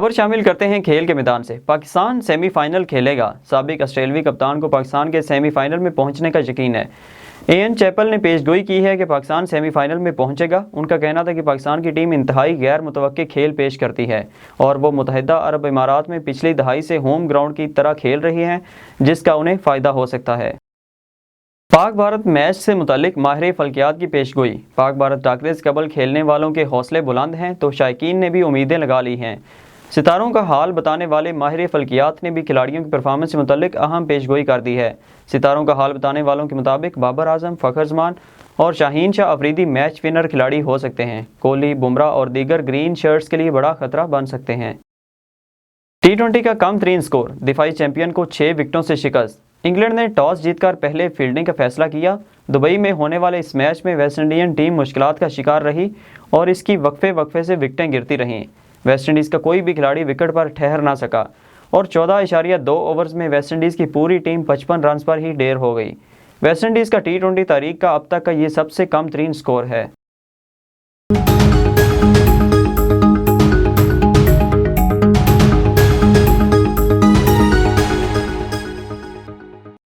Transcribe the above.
खबर शामिल करते हैं खेल के मैदान से। पाकिस्तान सेमीफाइनल खेलेगा। साबिक ऑस्ट्रेलियावी कप्तान को पाकिस्तान के सेमीफाइनल में पहुंचने का यकीन है। एन चैपल ने पेशगोई की है कि पाकिस्तान सेमीफाइनल में पहुंचेगा। उनका कहना था कि पाकिस्तान की टीम इंतहाई गैर मुतवक्के खेल पेश करती है और वो मुत्तहिदा अरब इमारात में पिछली दहाई से होम ग्राउंड की तरह खेल रही हैं, जिसका उन्हें फ़ायदा हो सकता है। पाक भारत मैच से मुतालिक माहिर फल्कियात की पेशगोई। पाक भारत टाकरे से कबल खेलने वालों के हौसले बुलंद हैं तो शायकीन ने भी उम्मीदें लगा ली हैं। सितारों का हाल बताने वाले माहिर फल्कियात ने भी खिलाड़ियों की परफॉर्मेंस से मुतालिक अहम पेशगोई कर दी है। सितारों का हाल बताने वालों के मुताबिक बाबर आजम, फ़खर जमान और शाहीन शाह अफरीदी मैच विनर खिलाड़ी हो सकते हैं। कोहली, बुमराह और दीगर ग्रीन शर्ट्स के लिए बड़ा खतरा बन सकते हैं। T20 का कम तरीन स्कोर, दिफाई चैंपियन को 6 विकेटों से शिकस्त। इंग्लैंड ने टॉस जीतकर पहले फील्डिंग का फैसला किया। दुबई में होने वाले इस मैच में वेस्ट इंडीजन टीम मुश्किलात का शिकार रही और इसकी वक्फे से विकेटें गिरती रहीं। वेस्ट इंडीज़ का कोई भी खिलाड़ी विकेट पर ठहर ना सका और 14.2 ओवर्स में वेस्ट इंडीज़ की पूरी टीम 55 रन पर ही ढेर हो गई। वेस्ट इंडीज़ का T20 तारीख का अब तक का ये सबसे कम तरीन स्कोर है।